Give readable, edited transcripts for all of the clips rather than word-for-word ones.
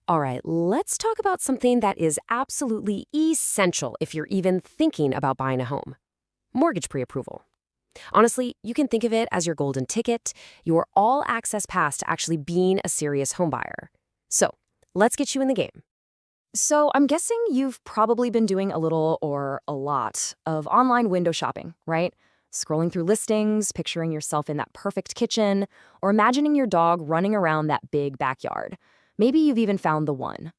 All right, let's talk about something that is absolutely essential if you're even thinking about buying a home: mortgage pre-approval. Honestly, you can think of it as your golden ticket, your all-access pass to actually being a serious homebuyer. So, let's get you in the game. So I'm guessing you've probably been doing a little or a lot of online window shopping, right? Scrolling through listings, picturing yourself in that perfect kitchen, or imagining your dog running around that big backyard. Maybe you've even found the one.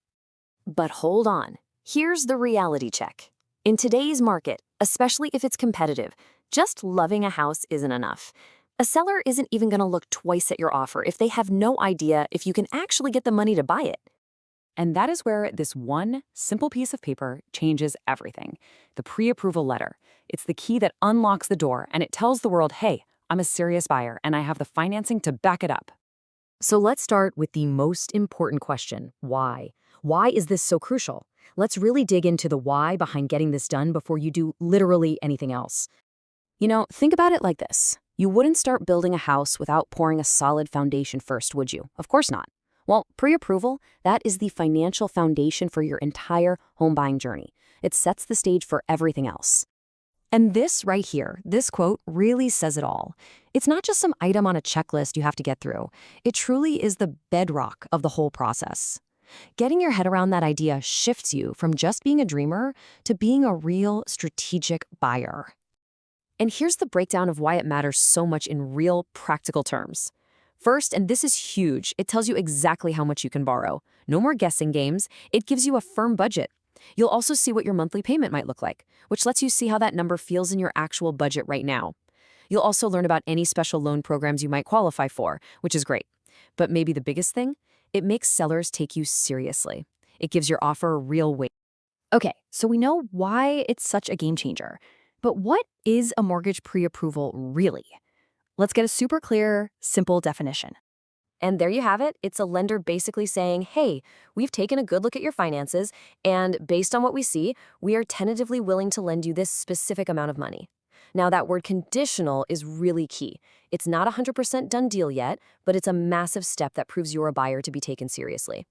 But hold on. Here's the reality check. In today's market, especially if it's competitive, just loving a house isn't enough. A seller isn't even going to look twice at your offer if they have no idea if you can actually get the money to buy it. And that is where this one simple piece of paper changes everything: the pre-approval letter. It's the key that unlocks the door, and it tells the world, hey, I'm a serious buyer and I have the financing to back it up. So let's start with the most important question: why? Why is this so crucial? Let's really dig into the why behind getting this done before you do literally anything else. Think about it like this. You wouldn't start building a house without pouring a solid foundation first, would you? Of course not. Well, pre-approval, that is the financial foundation for your entire home buying journey. It sets the stage for everything else. And this right here, this quote really says it all. It's not just some item on a checklist you have to get through. It truly is the bedrock of the whole process. Getting your head around that idea shifts you from just being a dreamer to being a real strategic buyer. And here's the breakdown of why it matters so much in real, practical terms. First, and this is huge, it tells you exactly how much you can borrow. No more guessing games. It gives you a firm budget. You'll also see what your monthly payment might look like, which lets you see how that number feels in your actual budget right now. You'll also learn about any special loan programs you might qualify for, which is great. But maybe the biggest thing, it makes sellers take you seriously. It gives your offer real weight. Okay, so we know why it's such a game changer. But what is a mortgage pre-approval really? Let's get a super clear, simple definition. And there you have it. It's a lender basically saying, hey, we've taken a good look at your finances, and based on what we see, we are tentatively willing to lend you this specific amount of money. Now, that word conditional is really key. It's not a 100% done deal yet, but it's a massive step that proves you're a buyer to be taken seriously.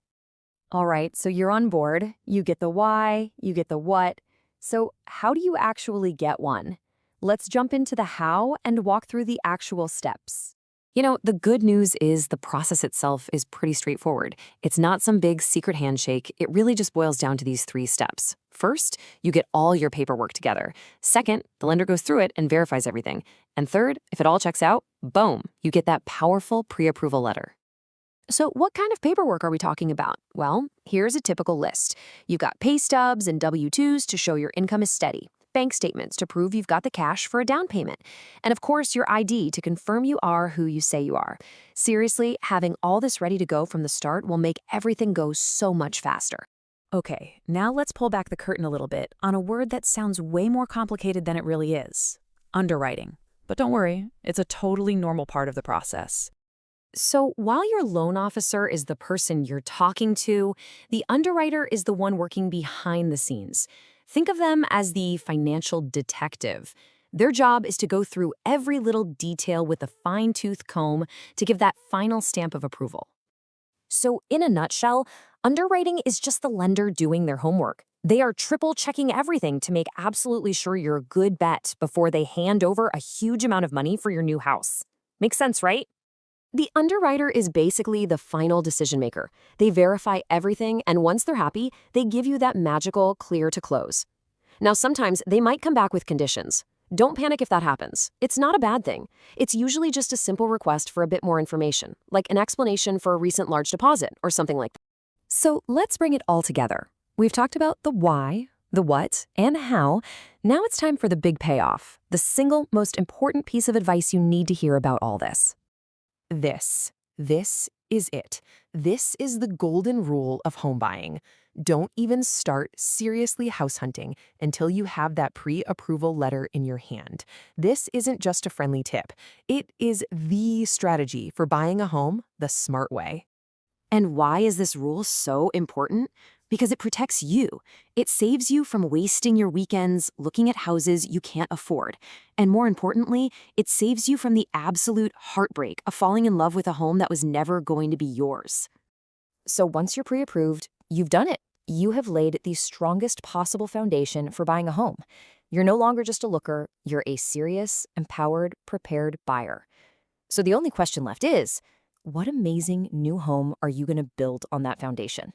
All right, so you're on board. You get the why, you get the what. So how do you actually get one? Let's jump into the how and walk through the actual steps. The good news is the process itself is pretty straightforward. It's not some big secret handshake. It really just boils down to these 3 steps. First, you get all your paperwork together. Second, the lender goes through it and verifies everything. And third, if it all checks out, boom, you get that powerful pre-approval letter. So what kind of paperwork are we talking about? Well, here's a typical list. You've got pay stubs and W-2s to show your income is steady, bank statements to prove you've got the cash for a down payment, and of course your ID to confirm you are who you say you are. Seriously, having all this ready to go from the start will make everything go so much faster. Okay, now let's pull back the curtain a little bit on a word that sounds way more complicated than it really is: underwriting. But don't worry, it's a totally normal part of the process. So while your loan officer is the person you're talking to, the underwriter is the one working behind the scenes. Think of them as the financial detective. Their job is to go through every little detail with a fine-tooth comb to give that final stamp of approval. So in a nutshell, underwriting is just the lender doing their homework. They are triple-checking everything to make absolutely sure you're a good bet before they hand over a huge amount of money for your new house. Makes sense, right? The underwriter is basically the final decision maker. They verify everything, and once they're happy, they give you that magical clear to close. Now, sometimes they might come back with conditions. Don't panic if that happens. It's not a bad thing. It's usually just a simple request for a bit more information, like an explanation for a recent large deposit or something like that. So let's bring it all together. We've talked about the why, the what, and the how. Now it's time for the big payoff, the single most important piece of advice you need to hear about all this. This is it. This is the golden rule of home buying. Don't even start seriously house hunting until you have that pre-approval letter in your hand. This isn't just a friendly tip. It is the strategy for buying a home the smart way. And why is this rule so important? Because it protects you. It saves you from wasting your weekends looking at houses you can't afford. And more importantly, it saves you from the absolute heartbreak of falling in love with a home that was never going to be yours. So once you're pre-approved, you've done it. You have laid the strongest possible foundation for buying a home. You're no longer just a looker, you're a serious, empowered, prepared buyer. So the only question left is, what amazing new home are you going to build on that foundation?